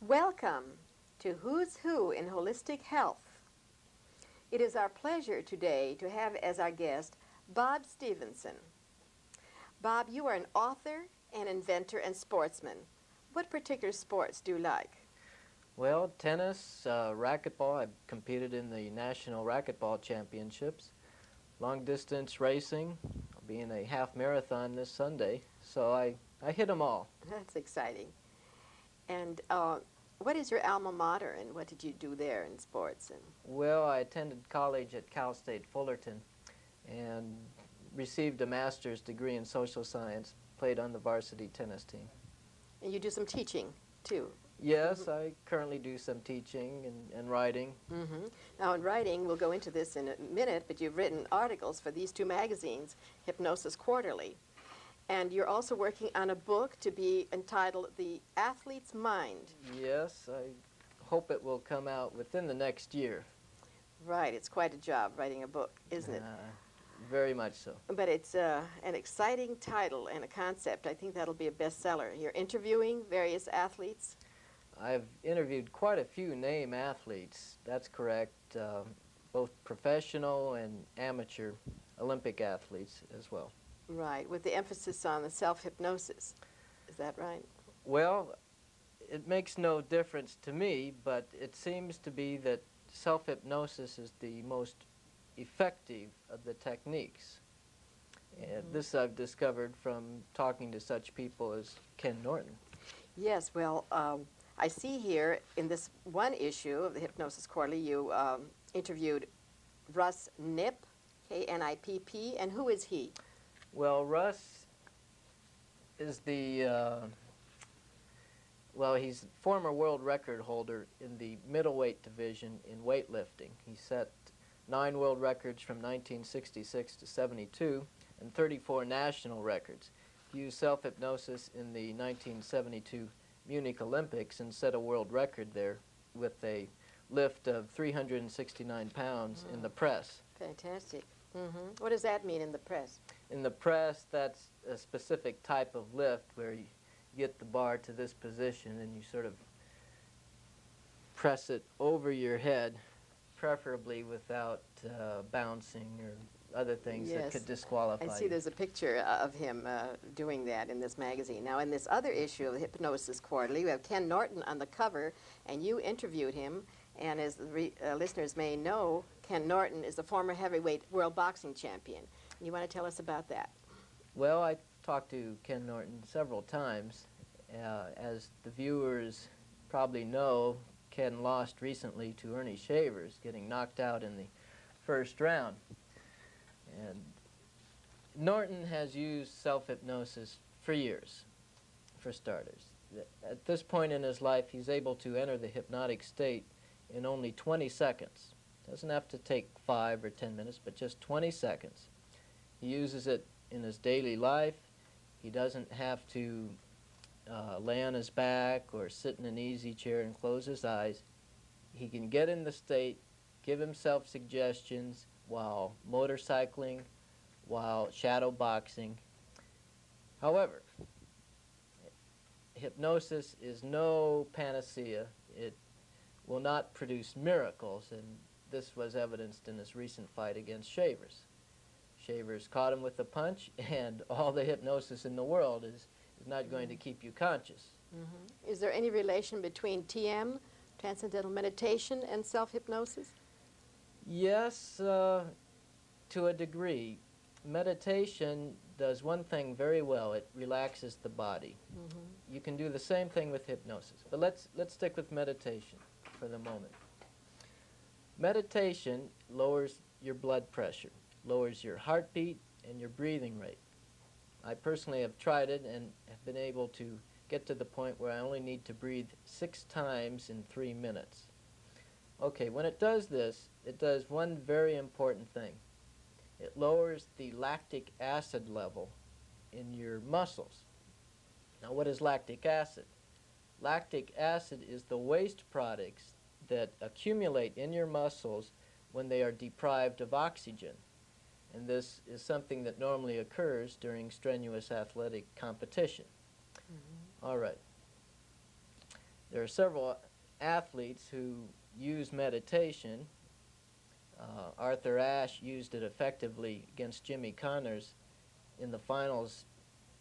Welcome to Who's Who in Holistic Health. It is our pleasure today to have as our guest Bob Stevenson. Bob, you are an author, an inventor, and sportsman. What particular sports do you like? Well, tennis, racquetball. I've competed in the National Racquetball Championships. Long-distance racing. I'll be in a half marathon this Sunday, so I hit them all. That's exciting. And what is your alma mater, and what did you do there in sports? Well, I attended college at Cal State Fullerton and received a master's degree in social science, played on the varsity tennis team. And you do some teaching, too? Yes, I currently do some teaching and writing. Now, in writing, we'll go into this in a minute, but you've written articles for these two magazines, Hypnosis Quarterly. And you're also working on a book to be entitled The Athlete's Mind. Yes, I hope it will come out within the next year. Right, it's quite a job writing a book, isn't it? Very much so. But it's an exciting title and a concept. I think that'll be a bestseller. You're interviewing various athletes? I've interviewed quite a few name athletes, that's correct, both professional and amateur Olympic athletes as well. Right, with the emphasis on the self-hypnosis. Is that right? Well, it makes no difference to me, but it seems to be that self-hypnosis is the most effective of the techniques. And this I've discovered from talking to such people as Ken Norton. Yes, well, I see here in this one issue of the Hypnosis Quarterly, you interviewed Russ Knipp, K-N-I-P-P, and who is he? Well, Russ is the, well, he's former world record holder in the middleweight division in weightlifting. He set 9 world records from 1966 to 72 and 34 national records. He used self-hypnosis in the 1972 Munich Olympics and set a world record there with a lift of 369 pounds in the press. Fantastic. What does that mean in the press? In the press, that's a specific type of lift where you get the bar to this position and you sort of press it over your head, preferably without bouncing or other things that could disqualify you. I see there's a picture of him doing that in this magazine. Now, in this other issue of the Hypnosis Quarterly, we have Ken Norton on the cover, and you interviewed him. And as the listeners may know, Ken Norton is the former heavyweight world boxing champion. You want to tell us about that? Well, I talked to Ken Norton several times. As the viewers probably know, Ken lost recently to Ernie Shavers, getting knocked out in the first round. And Norton has used self-hypnosis for years, for starters. At this point in his life, he's able to enter the hypnotic state in only 20 seconds. Doesn't have to take 5 or 10 minutes, but just 20 seconds. He uses it in his daily life. He doesn't have to lay on his back or sit in an easy chair and close his eyes. He can get in the state, give himself suggestions while motorcycling, while shadow boxing. However, hypnosis is no panacea. It will not produce miracles, and this was evidenced in his recent fight against Shavers. Shavers caught him with a punch, and all the hypnosis in the world is not going to keep you conscious. Is there any relation between TM, Transcendental Meditation, and self-hypnosis? Yes, to a degree. Meditation does one thing very well. It relaxes the body. You can do the same thing with hypnosis, but let's stick with meditation for the moment. Meditation lowers your blood pressure, lowers your heartbeat and your breathing rate. I personally have tried it and have been able to get to the point where I only need to breathe 6 times in 3 minutes. Okay, when it does this, it does one very important thing. It lowers the lactic acid level in your muscles. Now, what is lactic acid? Lactic acid is the waste products that accumulate in your muscles when they are deprived of oxygen. And this is something that normally occurs during strenuous athletic competition. All right. There are several athletes who use meditation. Arthur Ashe used it effectively against Jimmy Connors in the finals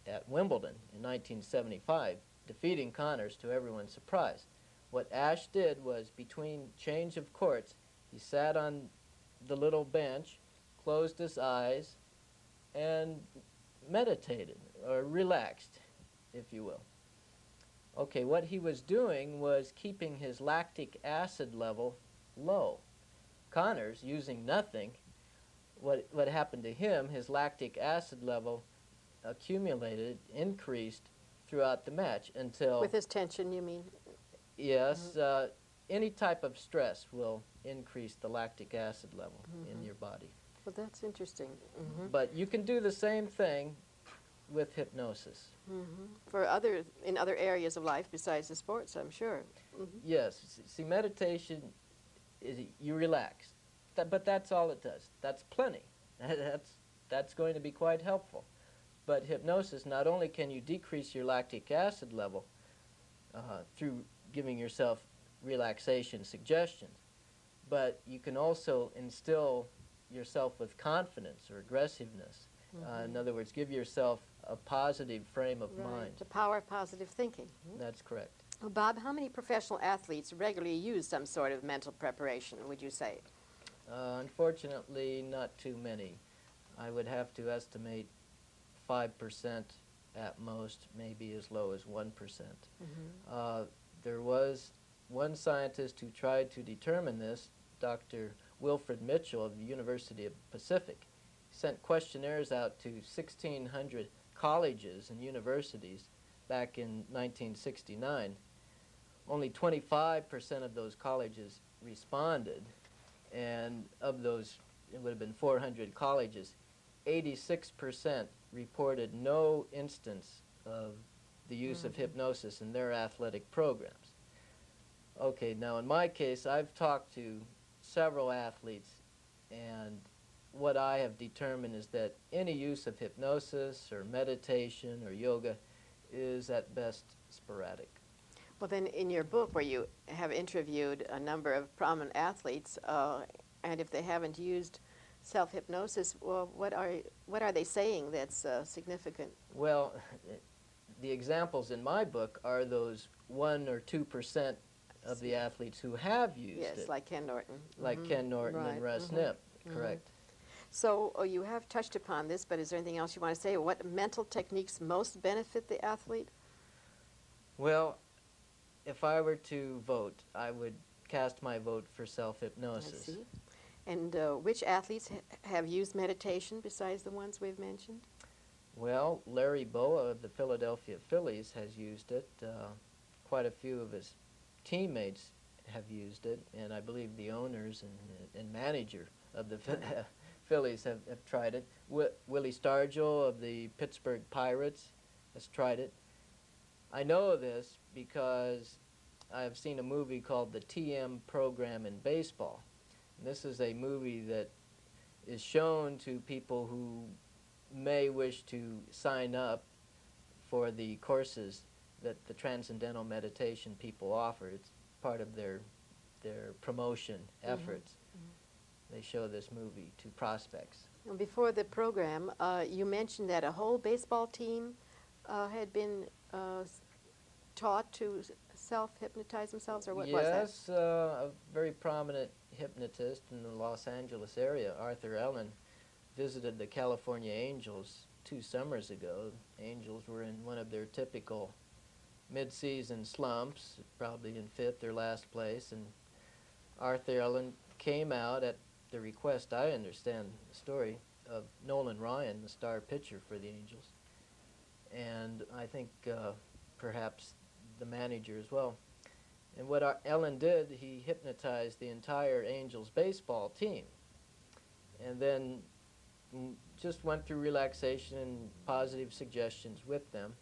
at Wimbledon in 1975, defeating Connors to everyone's surprise. What Ashe did was, between change of courts, he sat on the little bench, closed his eyes, and meditated, or relaxed, if you will. Okay, what he was doing was keeping his lactic acid level low. Connors, using nothing, what happened to him, his lactic acid level accumulated, increased throughout the match until... With his tension, you mean? Yes, any type of stress will increase the lactic acid level in your body. Well, that's interesting. But you can do the same thing with hypnosis. For in other areas of life besides the sports, I'm sure. Yes, see, meditation is you relax, but that's all it does. That's plenty. That's going to be quite helpful. But hypnosis, not only can you decrease your lactic acid level through giving yourself relaxation suggestions, but you can also instill yourself with confidence or aggressiveness. In other words, give yourself a positive frame of mind. The power of positive thinking. That's correct. Well, Bob, how many professional athletes regularly use some sort of mental preparation, would you say? Unfortunately, not too many. I would have to estimate 5% at most, maybe as low as 1%. There was one scientist who tried to determine this, Dr. Wilfred Mitchell of the University of Pacific. He sent questionnaires out to 1,600 colleges and universities back in 1969. Only 25% of those colleges responded, and of those, it would have been 400 colleges, 86% reported no instance of the use of hypnosis in their athletic programs. Okay, now in my case, I've talked to several athletes, and what I have determined is that any use of hypnosis or meditation or yoga is at best sporadic. Well, then in your book, where you have interviewed a number of prominent athletes, and if they haven't used self-hypnosis, well, what are they saying that's significant? Well, the examples in my book are those 1 or 2% of the athletes who have used it. Yes, like Ken Norton. Like Ken Norton and Russ Nip, correct. So you have touched upon this, but is there anything else you want to say? What mental techniques most benefit the athlete? Well, if I were to vote, I would cast my vote for self-hypnosis. I see. And which athletes have used meditation besides the ones we've mentioned? Well, Larry Boa of the Philadelphia Phillies has used it. Quite a few of his teammates have used it, and I believe the owners and manager of the Phillies have tried it. Willie Stargell of the Pittsburgh Pirates has tried it. I know this because I have seen a movie called the TM Program in Baseball. And this is a movie that is shown to people who may wish to sign up for the courses that the Transcendental Meditation people offer. It's part of their promotion efforts. They show this movie to prospects. And before the program, you mentioned that a whole baseball team had been taught to self-hypnotize themselves, or what was that? Yes, a very prominent hypnotist in the Los Angeles area, Arthur Ellen, visited the California Angels 2 summers ago. Angels were in one of their typical mid-season slumps, probably in 5th or last place, and Arthur Ellen came out at the request, I understand the story, of Nolan Ryan, the star pitcher for the Angels, and I think perhaps the manager as well. And what Ellen did, he hypnotized the entire Angels baseball team, and then just went through relaxation and positive suggestions with them.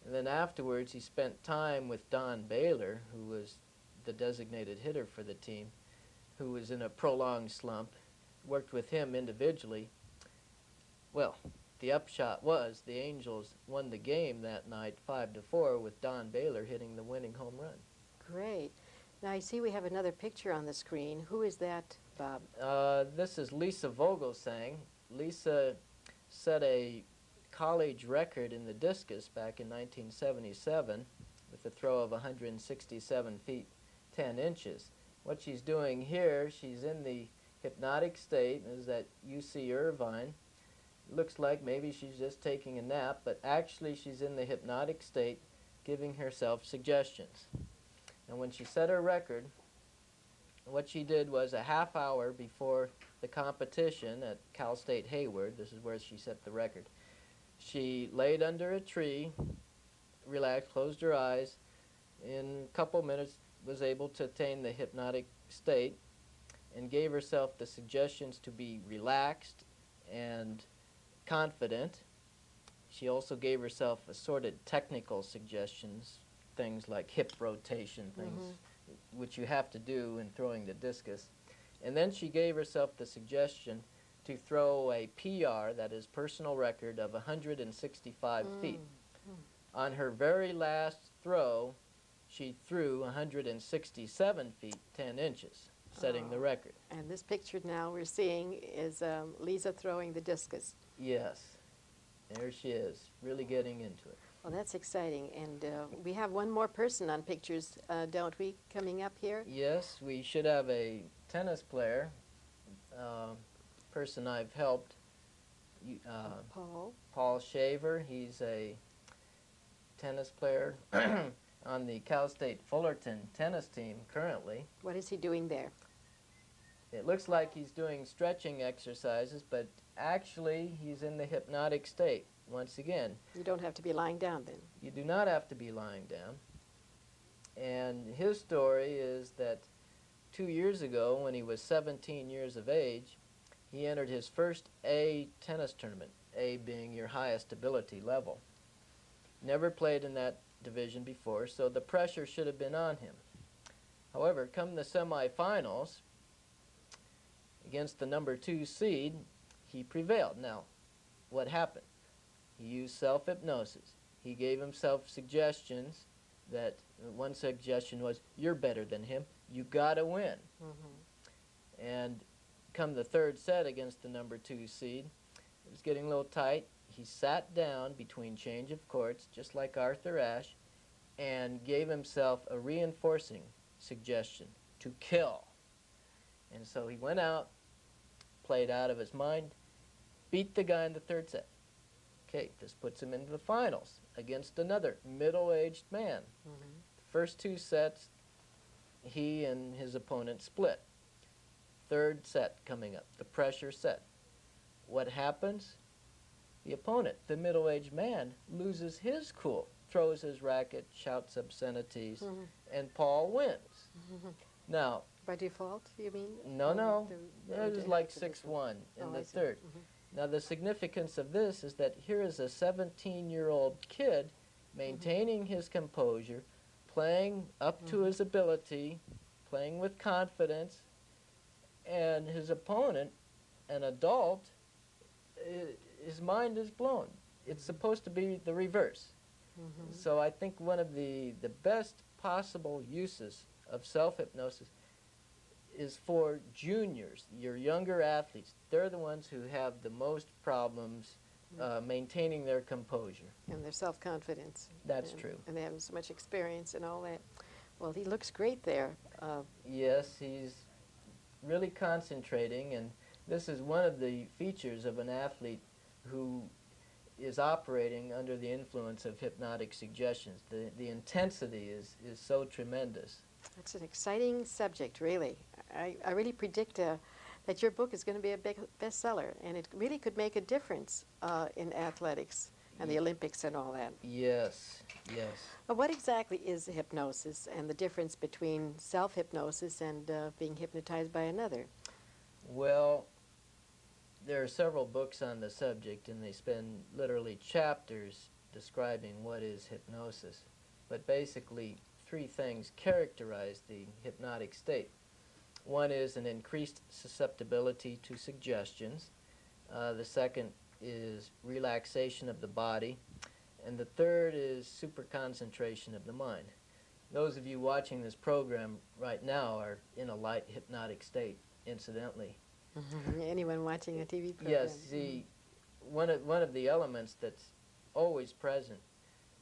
And then afterwards, he spent time with Don Baylor, who was the designated hitter for the team, who was in a prolonged slump, worked with him individually. Well, the upshot was the Angels won the game that night 5-4 with Don Baylor hitting the winning home run. Great. Now I see we have another picture on the screen. Who is that, Bob? This is Lisa Vogelsang. Lisa set a college record in the discus back in 1977 with a throw of 167 feet 10 inches. What she's doing here, she's in the hypnotic state, is at UC Irvine. Looks like maybe she's just taking a nap, but actually she's in the hypnotic state giving herself suggestions. And when she set her record, what she did was a half hour before the competition at Cal State Hayward, this is where she set the record, she laid under a tree, relaxed, closed her eyes, in a couple minutes was able to attain the hypnotic state and gave herself the suggestions to be relaxed and confident. She also gave herself assorted technical suggestions, things like hip rotation, things which you have to do in throwing the discus. And then she gave herself the suggestion to throw a PR, that is personal record, of 165 feet. On her very last throw, she threw 167 feet 10 inches, setting the record. And this picture now we're seeing is Lisa throwing the discus. Yes, there she is, really getting into it. Well, that's exciting. And we have one more person on pictures, don't we, coming up here? Yes, we should have a tennis player, person I've helped, Paul Shaver. He's a tennis player on the Cal State Fullerton tennis team currently. What is he doing there? It looks like he's doing stretching exercises, but actually he's in the hypnotic state. Once again, you don't have to be lying down then. You do not have to be lying down. And his story is that 2 years ago, when he was 17 years of age, he entered his first A tennis tournament, A being your highest ability level. Never played in that division before, so the pressure should have been on him. However, come the semifinals, against the number 2 seed, he prevailed. Now, what happened? He used self-hypnosis. He gave himself suggestions that one suggestion was, you're better than him, you gotta win. And come the third set against the number 2 seed, it was getting a little tight. He sat down between change of courts, just like Arthur Ashe, and gave himself a reinforcing suggestion to kill. And so he went out, played out of his mind, beat the guy in the third set. Okay, this puts him into the finals against another middle-aged man. The first 2 sets, he and his opponent split. Third set coming up, the pressure set. What happens? The opponent, the middle-aged man, loses his cool, throws his racket, shouts obscenities, and Paul wins. Now, by default, you mean? No. It was like 6-1 in the third. Now, the significance of this is that here is a 17-year-old kid maintaining his composure, playing up to his ability, playing with confidence, and his opponent, an adult, his mind is blown. It's supposed to be the reverse. So I think one of the best possible uses of self-hypnosis is for juniors, your younger athletes. They're the ones who have the most problems maintaining their composure. And their self-confidence. That's true. And they have so much experience and all that. Well, he looks great there. Yes, he's really concentrating, and this is one of the features of an athlete who is operating under the influence of hypnotic suggestions. The intensity is so tremendous. It's an exciting subject, really. I really predict that your book is going to be a big bestseller, and it really could make a difference in athletics and the Olympics and all that. Yes, yes. What exactly is hypnosis and the difference between self-hypnosis and being hypnotized by another? Well, there are several books on the subject, and they spend literally chapters describing what is hypnosis. But basically, 3 things characterize the hypnotic state. One is an increased susceptibility to suggestions. The second is relaxation of the body. And the third is super concentration of the mind. those of you watching this program right now are in a light hypnotic state, incidentally. Anyone watching a TV program. Yes, see, one of the elements that's always present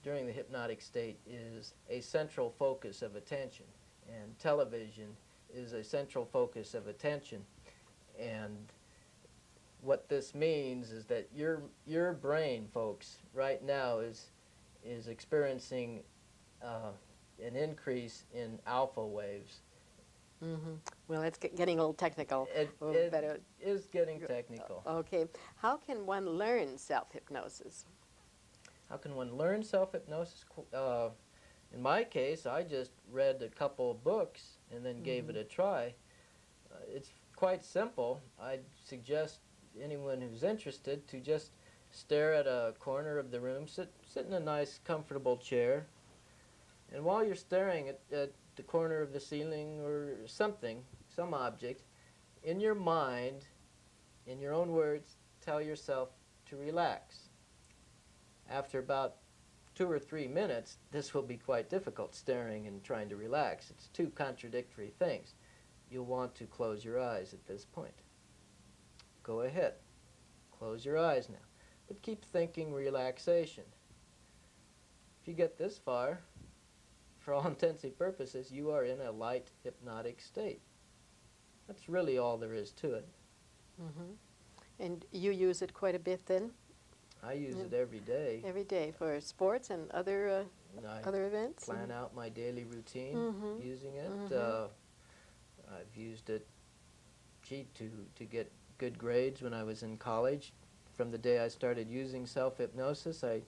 during the hypnotic state is a central focus of attention, and television is a central focus of attention. And what this means is that your brain, folks, right now is experiencing an increase in alpha waves. Well, it's getting a little technical. It is getting technical. Okay. How can one learn self-hypnosis? How can one learn self-hypnosis? In my case, I just read a couple of books and then gave it a try. It's quite simple. I'd suggest anyone who's interested to just stare at a corner of the room, sit in a nice, comfortable chair, and while you're staring at the corner of the ceiling or something, some object, in your mind, in your own words, tell yourself to relax. After about 2 or 3 minutes, this will be quite difficult, staring and trying to relax. It's two contradictory things. You'll want to close your eyes at this point. Go ahead. Close your eyes now. But keep thinking relaxation. If you get this far, for all intents and purposes, you are in a light hypnotic state. That's really all there is to it. And you use it quite a bit then? I use it every day. Every day for sports and other events? Plan out my daily routine using it. I've used it, to get good grades when I was in college. From the day I started using self-hypnosis, I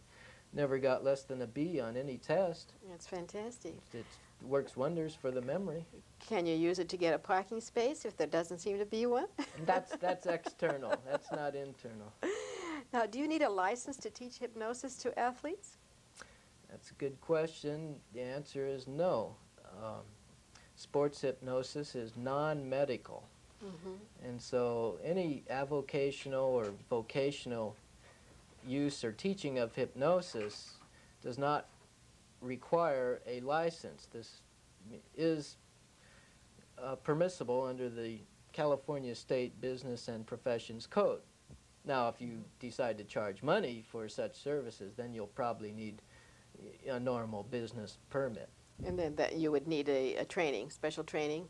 never got less than a B on any test. That's fantastic. It works wonders for the memory. Can you use it to get a parking space if there doesn't seem to be one? That's external. That's not internal. Now, do you need a license to teach hypnosis to athletes? That's a good question. The answer is no. Sports hypnosis is non-medical. And so any avocational or vocational use or teaching of hypnosis does not require a license. This is permissible under the California State Business and Professions Code. Now, if you decide to charge money for such services, then you'll probably need a normal business permit. And then that you would need a training, special training?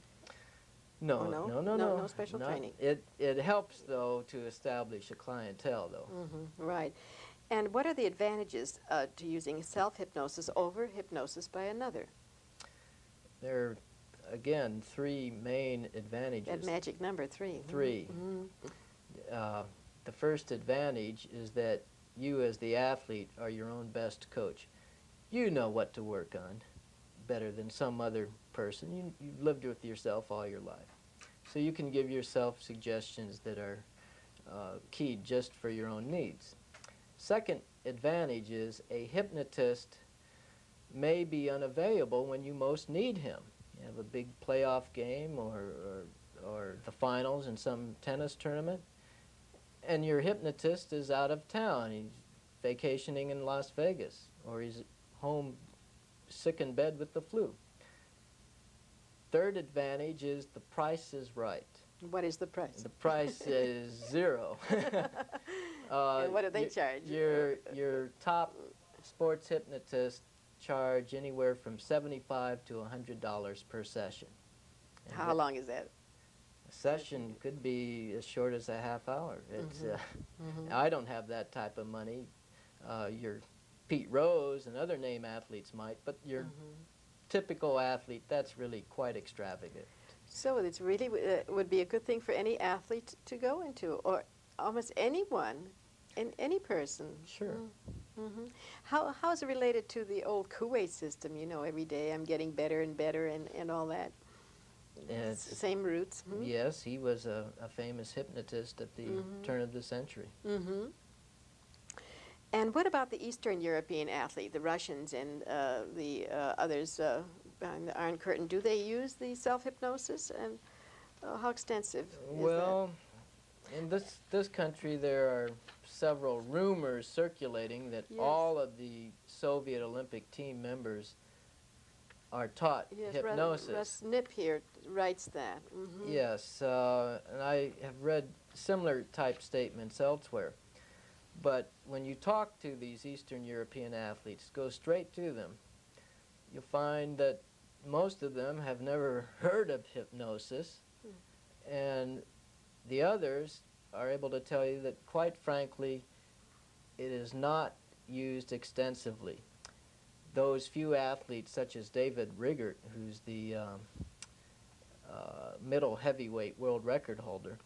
No, no special training. It helps, though, to establish a clientele, though. Right. And what are the advantages to using self-hypnosis over hypnosis by another? There are, again, 3 main advantages. That magic number, 3. 3. The first advantage is that you, as the athlete, are your own best coach. You know what to work on better than some other person. You've lived with yourself all your life. So you can give yourself suggestions that are keyed just for your own needs. Second advantage is a hypnotist may be unavailable when you most need him. You have a big playoff game or the finals in some tennis tournament, and your hypnotist is out of town. He's vacationing in Las Vegas, or he's home sick in bed with the flu. Third advantage is the price is right. What is the price? The price is 0. And what do they charge? Your top sports hypnotists charge anywhere from $75 to $100 per session. And how long is that? A session could be as short as a half hour. It's, I don't have that type of money. Your Pete Rose and other name athletes might, but your typical athlete, that's really quite extravagant. So it's really would be a good thing for any athlete to go into, or almost anyone, and any person. Sure. How is it related to the old Kuwait system? You know, every day I'm getting better and better and all that. Same roots. Yes, he was a famous hypnotist at the turn of the century. And what about the Eastern European athlete, the Russians and the others behind the Iron Curtain? Do they use the self-hypnosis, and how extensive is well, in this country there are several rumors circulating that all of the Soviet Olympic team members are taught Yes, hypnosis. Russ Nip here writes that. Mm-hmm. Yes, and I have read similar type statements elsewhere. But when you talk to these Eastern European athletes, go straight to them, you'll find that most of them have never heard of hypnosis, and the others are able to tell you that, quite frankly, it is not used extensively. Those few athletes, such as David Riggert, who's the middle heavyweight world record holder,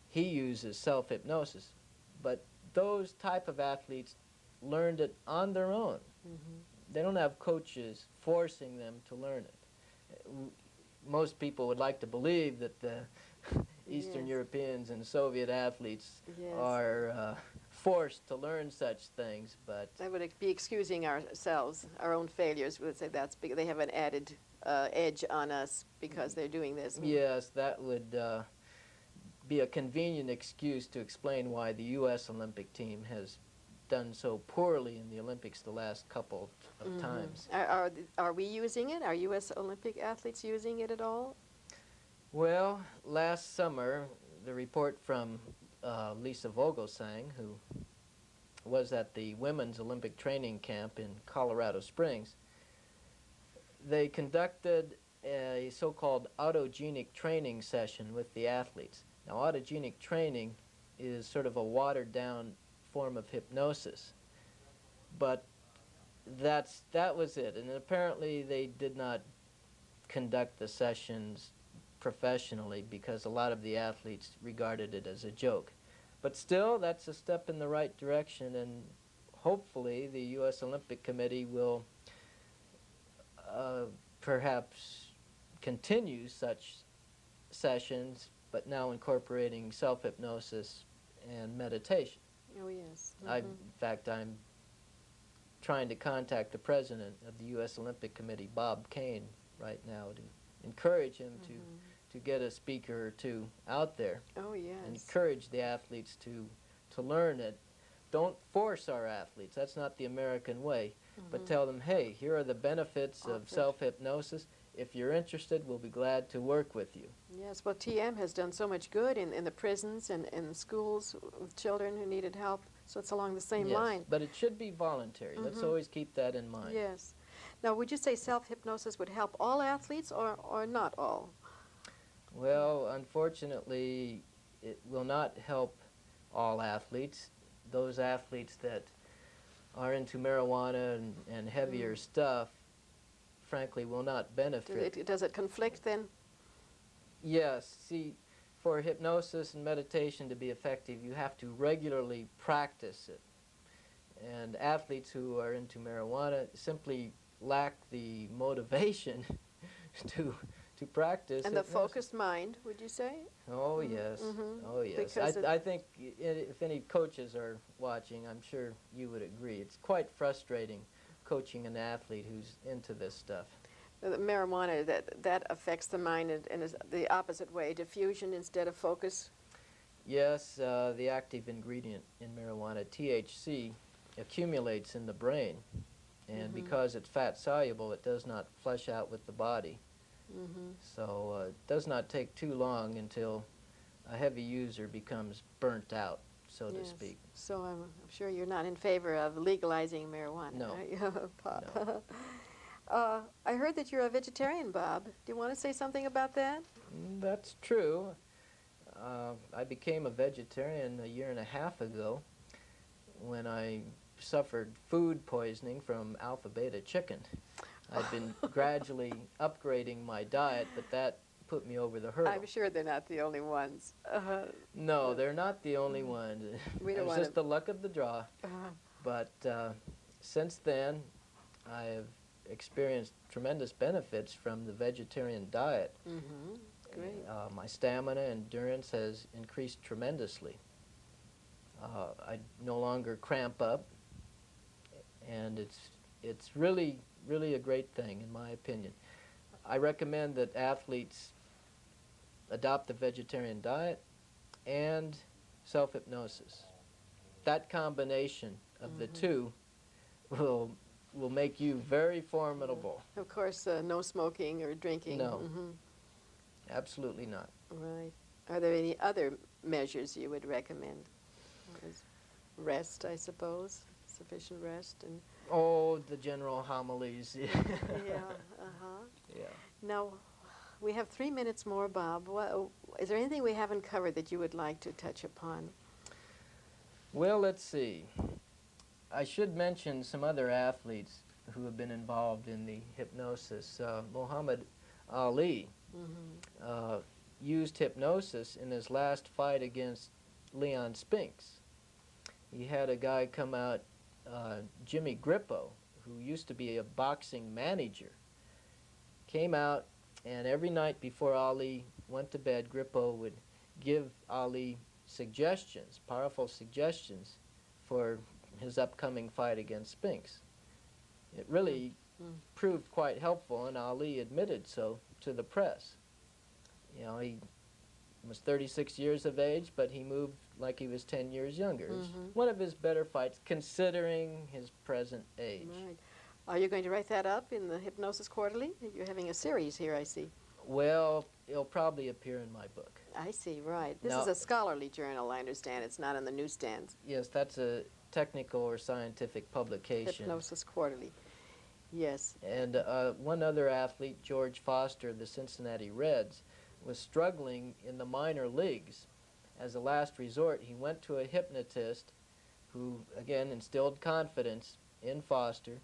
he uses self-hypnosis. But those type of athletes learned it on their own. Mm-hmm. They don't have coaches forcing them to learn it. Most people would like to believe that the Eastern Yes. Europeans and Soviet athletes Yes. are forced to learn such things, but That would be excusing ourselves, our own failures. We would say that's because they have an added edge on us because they're doing this. yes, that would be a convenient excuse to explain why the U.S. Olympic team has done so poorly in the Olympics the last couple of Mm-hmm. times. Are we using it? Are U.S. Olympic athletes using it at all? Well, last summer, the report from Lisa Vogelsang, who was at the Women's Olympic Training Camp in Colorado Springs, they conducted a so-called autogenic training session with the athletes. Now, autogenic training is sort of a watered-down form of hypnosis, but that was it. And apparently they did not conduct the sessions professionally because a lot of the athletes regarded it as a joke. But still, that's a step in the right direction, and hopefully the U.S. Olympic Committee will perhaps continue such sessions, but now incorporating self-hypnosis and meditation. Oh, yes. Mm-hmm. In fact, I'm trying to contact the president of the U.S. Olympic Committee, Bob Kane, right now to encourage him to get a speaker or two out there. Oh, yes. And encourage the athletes to learn it. Don't force our athletes. That's not the American way. But tell them, hey, here are the benefits of self-hypnosis. If you're interested, we'll be glad to work with you. Yes, well, TM has done so much good in the prisons and in schools with children who needed help, so it's along the same Yes, line. but it should be voluntary. Let's always keep that in mind. Yes. Now, would you say self-hypnosis would help all athletes or not all? Well, unfortunately, it will not help all athletes. Those athletes that are into marijuana and heavier stuff, frankly, will not benefit. Does it conflict then? Yes. See, for hypnosis and meditation to be effective, you have to regularly practice it. And athletes who are into marijuana simply lack the motivation to practice. And the hypnosis. focused mind, would you say? Oh, yes. Oh, yes. I think if any coaches are watching, I'm sure you would agree. It's quite frustrating coaching an athlete who's into this stuff. The marijuana, that affects the mind in the opposite way, diffusion instead of focus? Yes, the active ingredient in marijuana, THC, accumulates in the brain. And because it's fat-soluble, it does not flush out with the body. So it does not take too long until a heavy user becomes burnt out, so to speak. So I'm sure you're not in favor of legalizing marijuana. No. Are you, Bob? No. I heard that you're a vegetarian, Bob. Do you want to say something about that? That's true. I became a vegetarian a year and a half ago when I suffered food poisoning from alpha-beta chicken. I've been gradually upgrading my diet, but that put me over the hurdle. I'm sure they're not the only ones. No, they're not the only ones. It was just the luck of the draw. But since then, I have experienced tremendous benefits from the vegetarian diet. Great. My stamina and endurance has increased tremendously. I no longer cramp up, and it's really a great thing, in my opinion. I recommend that athletes adopt the vegetarian diet and self-hypnosis. That combination of the two will will make you very formidable. Of course, no smoking or drinking. No, absolutely not. Right. Are there any other measures you would recommend? Rest, I suppose, sufficient rest, and Oh, the general homilies. yeah, Yeah. Now, we have 3 minutes more, Bob. Is there anything we haven't covered that you would like to touch upon? Well, let's see. I should mention some other athletes who have been involved in the hypnosis. Muhammad Ali used hypnosis in his last fight against Leon Spinks. He had a guy come out, Jimmy Grippo, who used to be a boxing manager, came out, and every night before Ali went to bed, Grippo would give Ali suggestions, powerful suggestions, for his upcoming fight against Spinks. It really proved quite helpful, and Ali admitted so to the press. You know, he was 36 years of age, but he moved like he was 10 years younger. It was one of his better fights, considering his present age. Right. Are you going to write that up in the Hypnosis Quarterly? You're having a series here, I see. Well, it'll probably appear in my book. I see, right. This Now, is a scholarly journal, I understand. It's not on the newsstands. Yes, that's a technical or scientific publication. Hypnosis Quarterly. Yes. And one other athlete, George Foster of the Cincinnati Reds, was struggling in the minor leagues. As a last resort, he went to a hypnotist who, again, instilled confidence in Foster.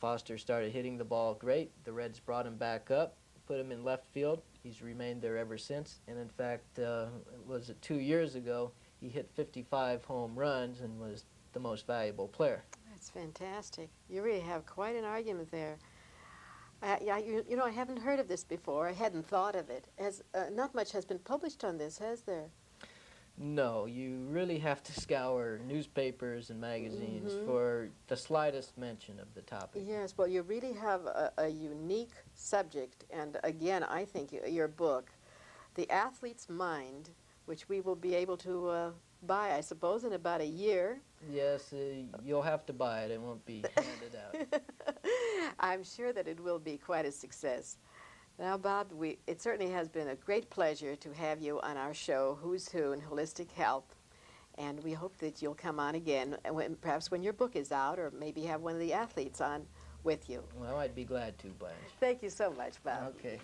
Foster started hitting the ball great. The Reds brought him back up, put him in left field. He's remained there ever since. And in fact, was it 2 years ago, he hit 55 home runs and was the most valuable player. That's fantastic. You really have quite an argument there. You know, I haven't heard of this before. I hadn't thought of it. Not much has been published on this, has there? No, you really have to scour newspapers and magazines for the slightest mention of the topic. Yes, well, you really have a unique subject. And again, I think your book, The Athlete's Mind, which we will be able to buy, I suppose, in about a year. Yes, you'll have to buy it. It won't be handed out. I'm sure that it will be quite a success. Now, Bob, it certainly has been a great pleasure to have you on our show, Who's Who in Holistic Health. And we hope that you'll come on again, perhaps when your book is out, or maybe have one of the athletes on with you. Well, I'd be glad to, Blanche. Thank you so much, Bob. Okay.